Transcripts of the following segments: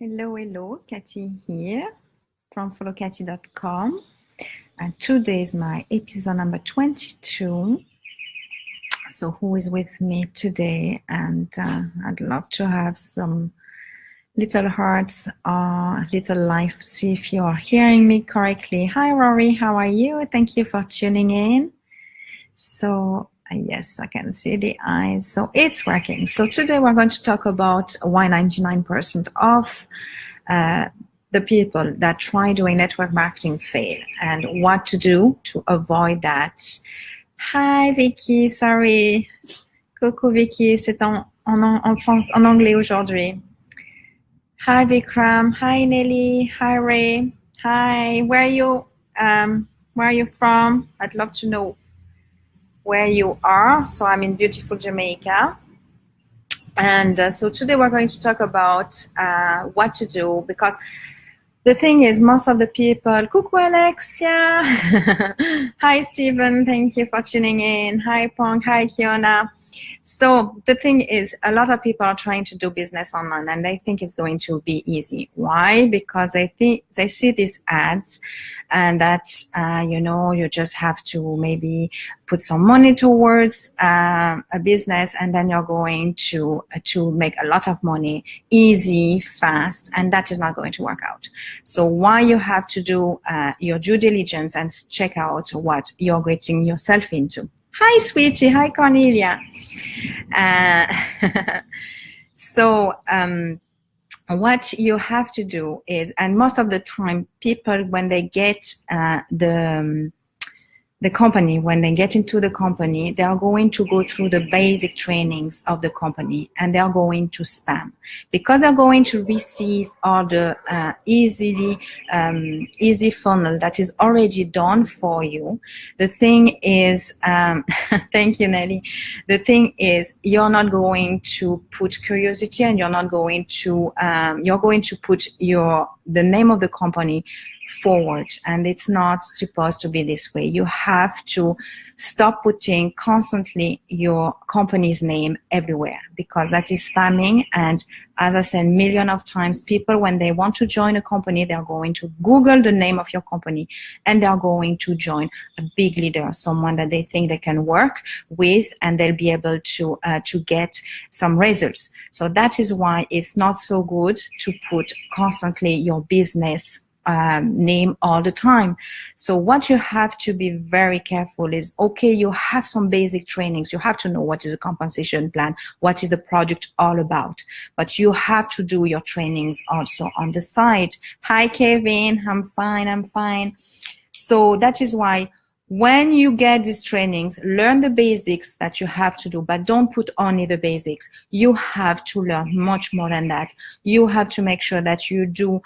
Hello, hello, Cathy here from followcathy.com. And today is my episode number 22. So who is with me today? And I'd love to have some little hearts or little likes to see if you are hearing me correctly. Hi, Rory. How are you? Thank you for tuning in. So yes, I can see the eyes. So it's working. So today we're going to talk about why 99% of the people that try doing network marketing fail and what to do to avoid that. Hi Vicky, sorry. Coucou Vicky, c'est en anglais aujourd'hui. Hi Vikram, hi Nelly, hi Ray, hi. Where are you from? I'd love to know where you are. So I'm in beautiful Jamaica. And so today we're going to talk about what to do, because the thing is, most of the people, coucou Alexia, hi Stephen, thank you for tuning in, hi Pong, hi Kiona. So the thing is, a lot of people are trying to do business online and they think it's going to be easy. Why? Because they see these ads and that, you just have to maybe put some money towards a business and then you're going to make a lot of money, easy, fast, and that is not going to work out. So why you have to do your due diligence and check out what you're getting yourself into. Hi, sweetie. Hi, Cornelia. So what you have to do is, and most of the time people, when they get the company, when they get into the company, they are going to go through the basic trainings of the company and they are going to spam, because they're going to receive all the easy funnel that is already done for you. The thing is, thank you, Nelly. The thing is, you're not going to put curiosity and you're going to put the name of the company forward, and it's not supposed to be this way. You have to stop putting constantly your company's name everywhere, because that is spamming. And as I said million of times, people, when they want to join a company, they're going to Google the name of your company and they're going to join a big leader, someone that they think they can work with, and they'll be able to get some results. So that is why it's not so good to put constantly your business name all the time. So what you have to be very careful is, okay, you have some basic trainings. You have to know what is a compensation plan, what is the product all about, but you have to do your trainings also on the side. Hi, Kevin. I'm fine. So that is why when you get these trainings, learn the basics that you have to do, but don't put only the basics. You have to learn much more than that. You have to make sure that you do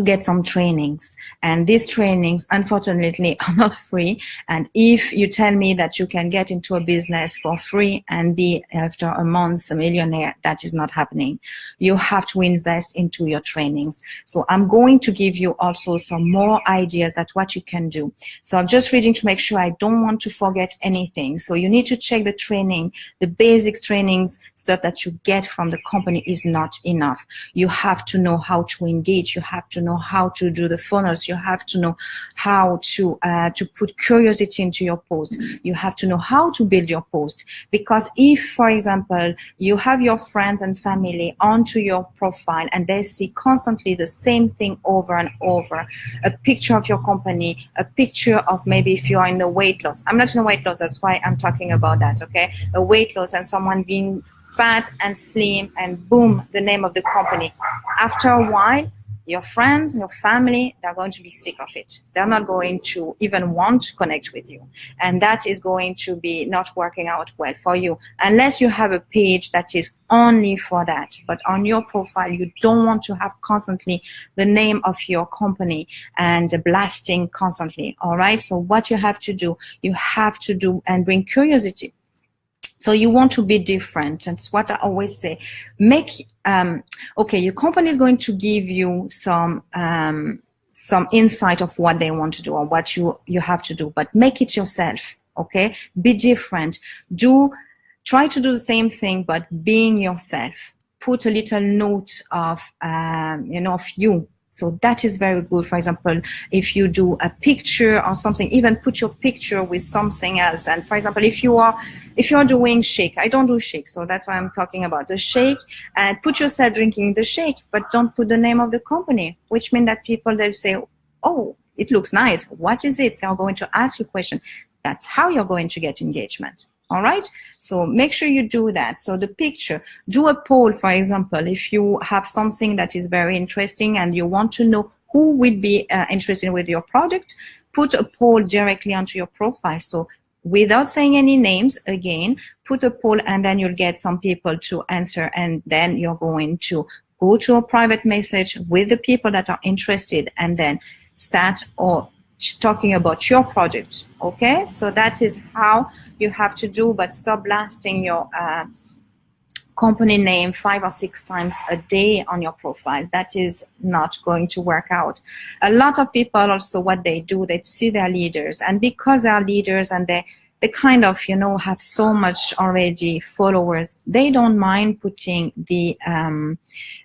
get some trainings, and these trainings unfortunately are not free. And if you tell me that you can get into a business for free and be after a month a millionaire, that is not happening. You have to invest into your trainings. So I'm going to give you also some more ideas that what you can do. So I'm just reading to make sure I don't want to forget anything. So you need to check the training, the basics trainings, stuff that you get from the company is not enough. You have to know how to engage. You have to know how to do the funnels. You have to know how to put curiosity into your post. You have to know how to build your post, because if, for example, you have your friends and family onto your profile and they see constantly the same thing over and over, a picture of your company, a picture of maybe if you are in the weight loss. I'm not in a weight loss, that's why I'm talking about that, okay? A weight loss and someone being fat and slim, and boom, the name of the company. After a while, your friends, your family, they're going to be sick of it. They're not going to even want to connect with you. And that is going to be not working out well for you, unless you have a page that is only for that. But on your profile, you don't want to have constantly the name of your company and blasting constantly. All right. So what you have to do and bring curiosity. So you want to be different. That's what I always say. Your company is going to give you some insight of what they want to do or what you have to do, but make it yourself. Okay, be different. Try to do the same thing, but being yourself. put a little note of, of you. So that is very good. For example, if you do a picture or something, even put your picture with something else. And for example, if you're doing shake, I don't do shake, so that's why I'm talking about the shake, and put yourself drinking the shake, but don't put the name of the company, which means that people, they'll say, oh, it looks nice. What is it? They're going to ask you a question. That's how you're going to get engagement. All right. So make sure you do that. So the picture, do a poll, for example, if you have something that is very interesting and you want to know who will be interested with your product, put a poll directly onto your profile. So without saying any names, again, put a poll, and then you'll get some people to answer, and then you're going to go to a private message with the people that are interested, and then start or talking about your project. Okay, so that is how you have to do, but stop blasting your company name 5 or 6 times a day on your profile. That is not going to work out. A lot of people also, what they do, they see their leaders, and because they are leaders and they kind of, have so much already followers, they don't mind putting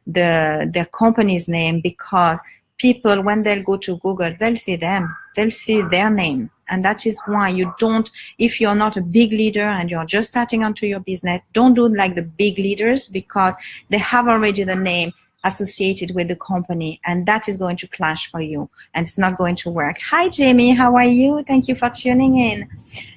their company's name, because people, when they'll go to Google, they'll see them, they'll see their name. And that is why you don't, if you're not a big leader and you're just starting onto your business, don't do like the big leaders, because they have already the name associated with the company, and that is going to clash for you, and it's not going to work. Hi, Jamie, how are you? Thank you for tuning in.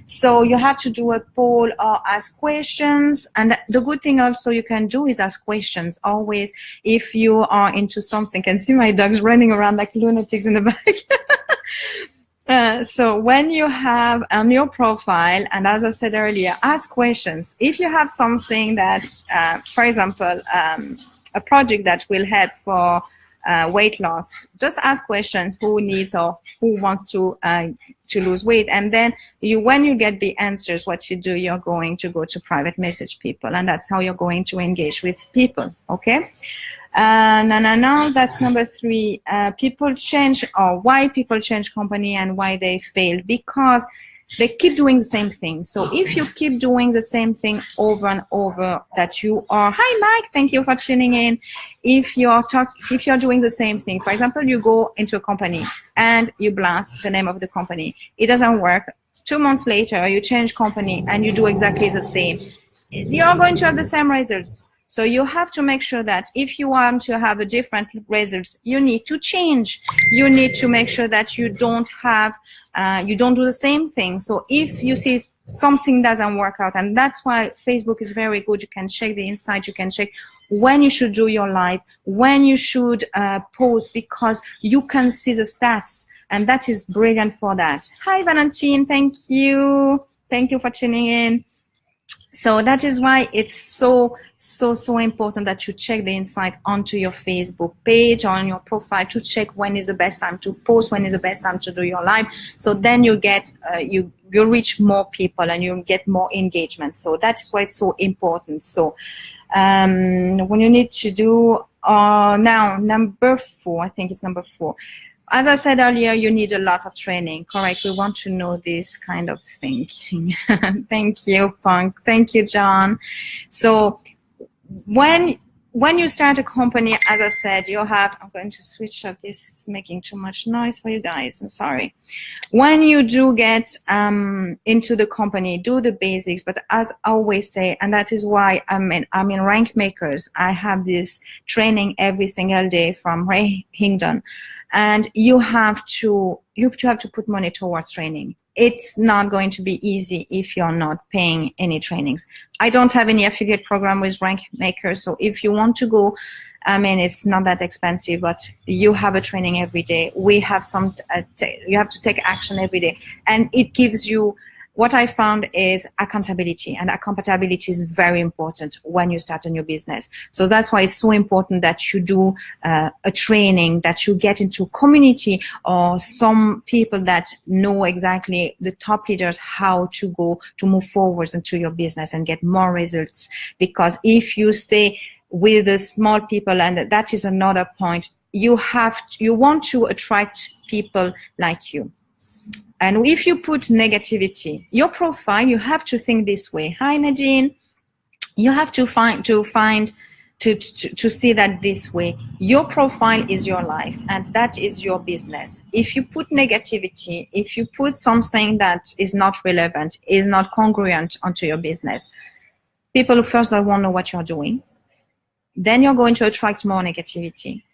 So you have to do a poll or ask questions. And the good thing also you can do is ask questions always. If you are into something, can see my dogs running around like lunatics in the back. So when you have on your profile, and as I said earlier, ask questions. If you have something that, for example, a project that will help for weight loss, just ask questions: who needs or who wants to lose weight? And then when you get the answers, what you do, you're going to go to private message people, and that's how you're going to engage with people. Okay. No, that's number 3. People change, or why people change company and why they fail, because they keep doing the same thing. So if you keep doing the same thing over and over, that you are, hi Mike, thank you for tuning in. If you're doing the same thing, for example, you go into a company and you blast the name of the company, it doesn't work. 2 months later, you change company and you do exactly the same, you're going to have the same results. So you have to make sure that if you want to have a different results, you need to change. You need to make sure that you don't do the same thing. So if you see something doesn't work out, and that's why Facebook is very good. You can check the insight. You can check when you should do your live, when you should post, because you can see the stats, and that is brilliant for that. Hi, Valentine. Thank you. Thank you for tuning in. So that is why it's so important that you check the insight onto your Facebook page, on your profile, to check when is the best time to post, when is the best time to do your live. So then you get you'll reach more people and you'll get more engagement. So that is why it's so important. So when you need to do now number 4, I think it's number 4. As I said earlier, you need a lot of training, correct? We want to know this kind of thinking. Thank you, Punk. Thank you, John. So when you start a company, as I said, you have, I'm going to switch up, this is making too much noise for you guys, I'm sorry. When you do get into the company, do the basics, but as I always say, and that is why I'm in Rank Makers, I have this training every single day from Ray Hingdon. And you have to put money towards training. It's not going to be easy if you're not paying any trainings. I don't have any affiliate program with Rank Makers, so if you want to go, it's not that expensive, but you have a training every day. We have you have to take action every day, and it gives you. What I found is accountability, and accountability is very important when you start a new business. So that's why it's so important that you do a training, that you get into community or some people that know exactly, the top leaders, how to go to move forwards into your business and get more results. Because if you stay with the small people, and that is another point, you want to attract people like you. And if you put negativity, your profile, you have to think this way. Hi, Nadine. You have to find to see that this way. Your profile is your life, and that is your business. If you put negativity, if you put something that is not relevant, is not congruent onto your business, people who first don't want to know what you're doing, then you're going to attract more negativity.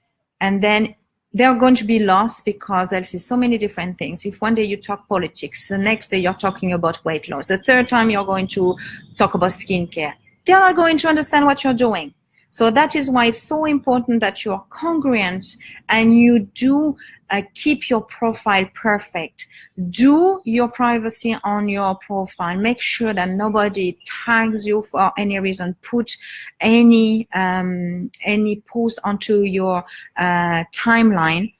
And then they're going to be lost because they'll see so many different things. If one day you talk politics, the next day you're talking about weight loss, the third time you're going to talk about skincare, they're not going to understand what you're doing. So that is why it's so important that you're congruent and you do keep your profile perfect. Do your privacy on your profile. Make sure that nobody tags you for any reason. Put any post onto your timeline.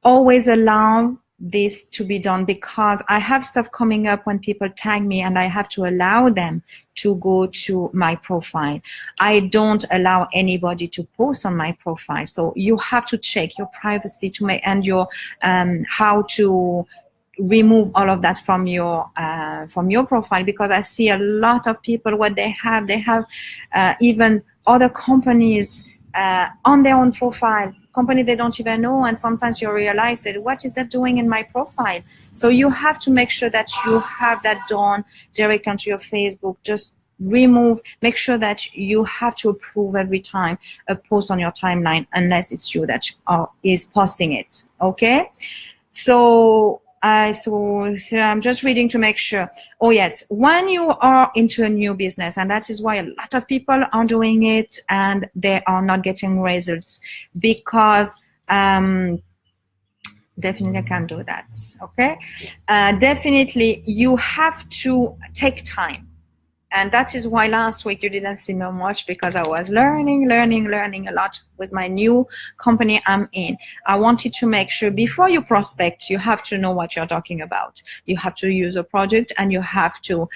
Always allow this to be done, because I have stuff coming up when people tag me and I have to allow them to go to my profile. I don't allow anybody to post on my profile. So you have to check your privacy to make, and your how to remove all of that from your profile, because I see a lot of people, what they have even other companies on their own profile, company they don't even know, and sometimes you realize that what is that doing in my profile? So you have to make sure that you have that done direct onto your Facebook. Just remove, make sure that you have to approve every time a post on your timeline, unless it's you that is posting it. Okay, so I'm just reading to make sure. Oh yes, when you are into a new business, and that is why a lot of people are doing it and they are not getting results, because definitely I can do that. Okay, definitely you have to take time. And that is why last week you didn't see me much, because I was learning a lot with my new company I'm in. I wanted to make sure before you prospect, you have to know what you're talking about. You have to use a product, and you have to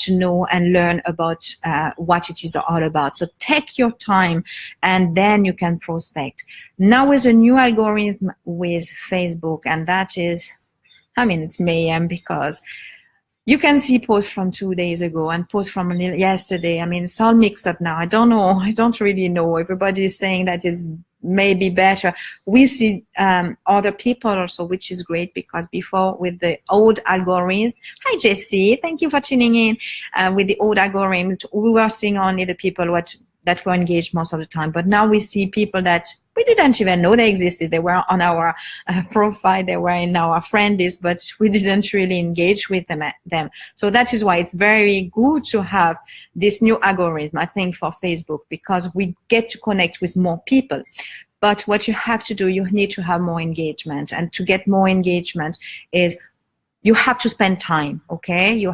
know and learn about what it is all about. So take your time, and then you can prospect. Now with a new algorithm with Facebook, and that is, it's mayhem, because you can see posts from 2 days ago and posts from yesterday. It's all mixed up now. I don't know. I don't really know. Everybody is saying that it's maybe better. We see other people also, which is great, because before with the old algorithms, hi Jessie, thank you for tuning in. With the old algorithms, we were seeing only the people that were engaged most of the time. But now we see people that we didn't even know they existed. They were on our profile, they were in our friend list, but we didn't really engage with them. So that is why it's very good to have this new algorithm, I think, for Facebook, because we get to connect with more people. But what you have to do, you need to have more engagement. And to get more engagement is you have to spend time, okay?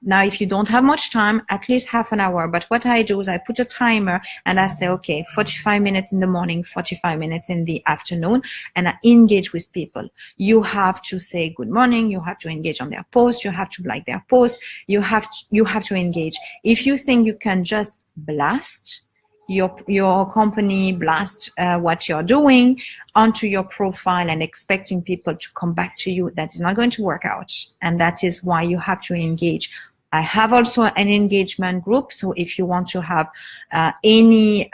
Now, if you don't have much time, at least half an hour. But what I do is I put a timer and I say, okay, 45 minutes in the morning, 45 minutes in the afternoon, and I engage with people. You have to say good morning. You have to engage on their post. You have to like their post. You have to engage. If you think you can just blast your company, blast what you're doing onto your profile and expecting people to come back to you, that is not going to work out. And that is why you have to engage. I have also an engagement group, so if you want to have any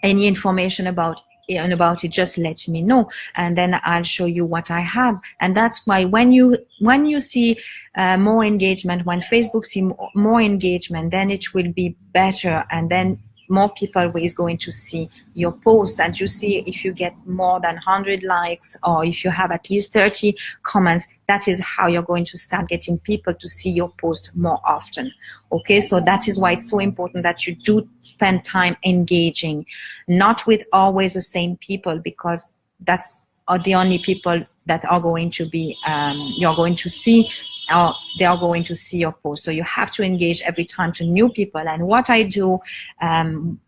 information about it, just let me know, and then I'll show you what I have. And that's why when you see more engagement, when Facebook see more engagement, then it will be better, and then more people is going to see your post. And you see, if you get more than 100 likes, or if you have at least 30 comments, that is how you're going to start getting people to see your post more often. Okay, so that is why it's so important that you do spend time engaging, not with always the same people, because that's the only people that are going to be you're going to see. They are going to see your post. So you have to engage every time to new people. And what I do, and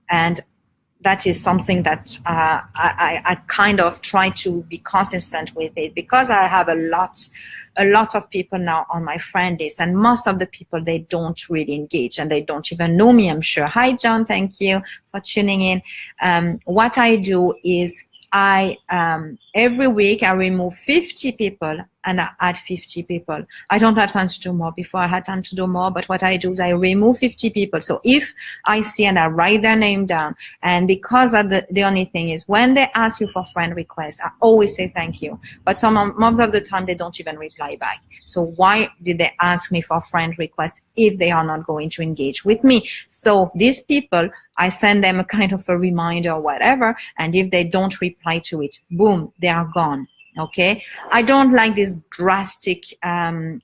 that is something that I kind of try to be consistent with it, because I have a lot of people now on my friend list, and most of the people, they don't really engage and they don't even know me, I'm sure. Hi John, thank you for tuning in. What I do is every week I remove 50 people and I add 50 people. I don't have time to do more. Before I had time to do more, but what I do is I remove 50 people. So if I see and I write their name down, and because the only thing is when they ask you for friend requests, I always say thank you. But most of the time they don't even reply back. So why did they ask me for friend requests if they are not going to engage with me? So these people, I send them a kind of a reminder or whatever, and if they don't reply to it, boom, they are gone. Okay, I don't like this drastic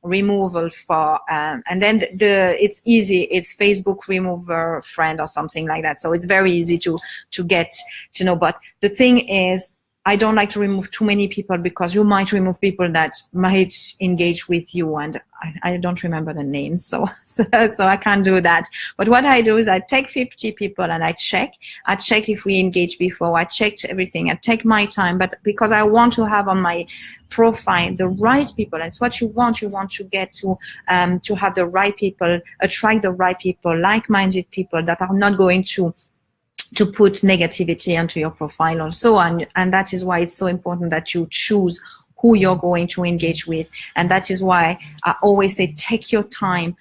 removal for and then it's easy, it's Facebook remover friend or something like that, so it's very easy to get to know. But the thing is, I don't like to remove too many people, because you might remove people that might engage with you, and I don't remember the names, so I can't do that. But what I do is I take 50 people and I check if we engaged before. I checked everything. I take my time, but because I want to have on my profile the right people, and it's what you want. You want to get to have the right people, attract the right people, like-minded people that are not going to put negativity onto your profile also. And that is why it's so important that you choose who you're going to engage with. And that is why I always say, take your time.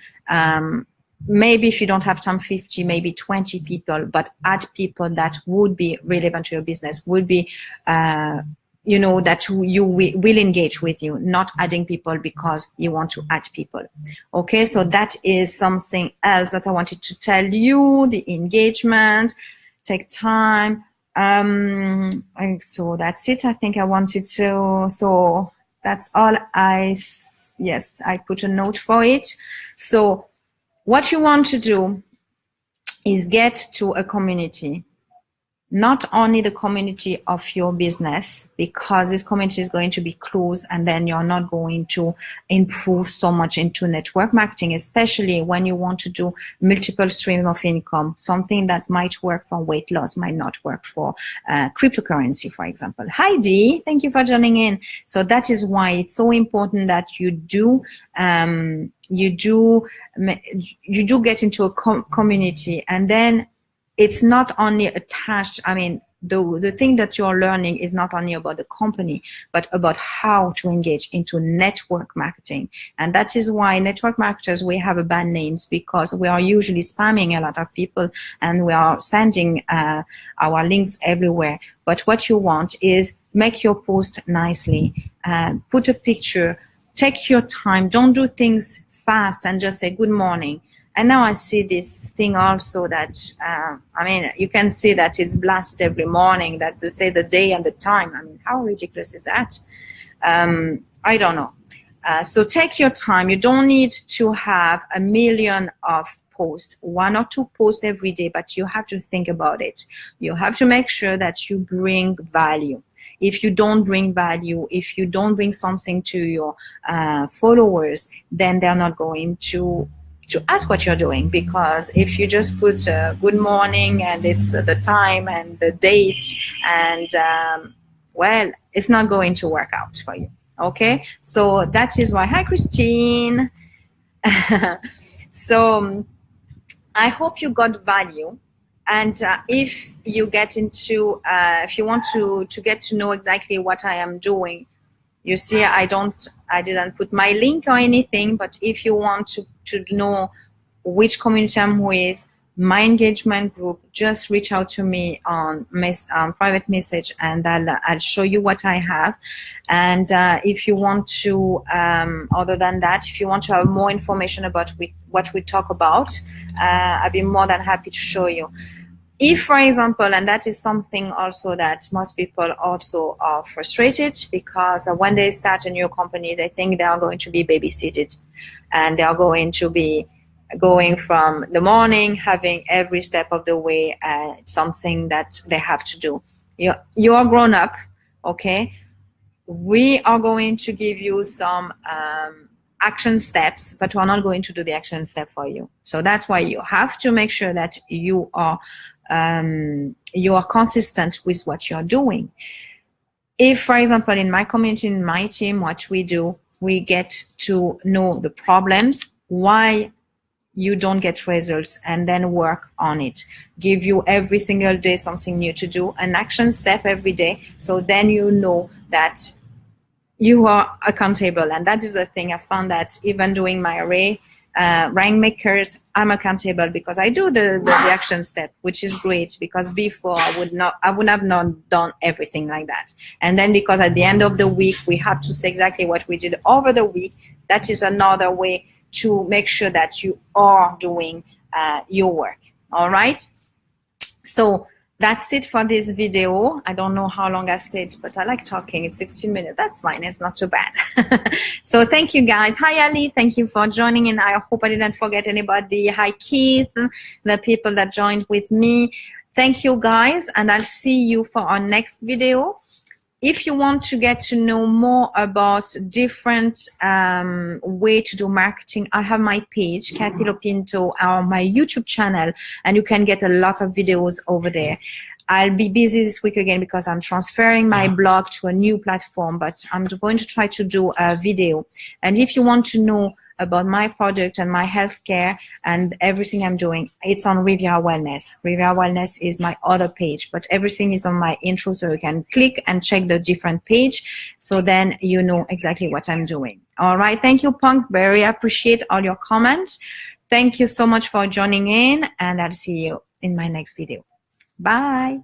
Maybe if you don't have time, 50, maybe 20 people, but add people that would be relevant to your business, would be, that you will engage with you, not adding people because you want to add people. Okay, so that is something else that I wanted to tell you, the engagement. Take time. So that's it. I think I wanted to. So that's all. Yes, I put a note for it. So what you want to do is get to a community. Not only the community of your business, because this community is going to be closed, and then you're not going to improve so much into network marketing, especially when you want to do multiple streams of income. Something that might work for weight loss might not work for cryptocurrency, for example. Heidi, thank you for joining in. So that is why it's so important that you do get into a community, and then it's not only attached. I mean, the thing that you're learning is not only about the company, but about how to engage into network marketing. And that is why network marketers, we have a bad names, because we are usually spamming a lot of people and we are sending our links everywhere. But what you want is make your post nicely, put a picture, take your time, don't do things fast and just say good morning. And now I see this thing also that, you can see that it's blasted every morning, that they say the day and the time. I mean, how ridiculous is that? I don't know. So take your time. You don't need to have a million of posts, 1 or 2 posts every day, but you have to think about it. You have to make sure that you bring value. If you don't bring value, if you don't bring something to your followers, then they're not going to ask what you're doing. Because if you just put good morning and it's the time and the date, and it's not going to work out for you. Okay, so that is why. Hi, Christine. So I hope you got value. And if you get into, if you want to get to know exactly what I am doing, you see, I didn't put my link or anything, but if you want to know which community I'm with, my engagement group, just reach out to me on private message, and I'll show you what I have. And if you want to, other than that, if you want to have more information about what we talk about, I'll be more than happy to show you. If, for example, and that is something also that most people also are frustrated, because when they start a new company, they think they are going to be babysitted, and they are going to be going from the morning, having every step of the way something that they have to do. You are grown up, okay? We are going to give you some action steps, but we're not going to do the action step for you. So that's why you have to make sure that you are consistent with what you're doing. If, for example, in my community, in my team, what we do, we get to know the problems, why you don't get results, and then work on it. Give you every single day something new to do, an action step every day. So then you know that you are accountable. And that is the thing. I found that even doing my rainmakers, I'm accountable because I do the action step, which is great, because before I would have not done everything like that. And then because at the end of the week, we have to say exactly what we did over the week. That is another way to make sure that you are doing your work. All right. So that's it for this video. I don't know how long I stayed, but I like talking. It's 16 minutes. That's fine. It's not too bad. So thank you, guys. Hi, Ali. Thank you for joining in. I hope I didn't forget anybody. Hi, Keith, the people that joined with me. Thank you, guys. And I'll see you for our next video. If you want to get to know more about different way to do marketing, I have my page, Kathy Lo-Pinto, on my YouTube channel, and you can get a lot of videos over there. I'll be busy this week again because I'm transferring my blog to a new platform, but I'm going to try to do a video. And if you want to know about my product and my healthcare and everything I'm doing, it's on Riviera Wellness. Riviera Wellness is my other page, but everything is on my intro, so you can click and check the different page, so then you know exactly what I'm doing. All right, thank you, Punk. Very appreciate all your comments. Thank you so much for joining in, and I'll see you in my next video. Bye.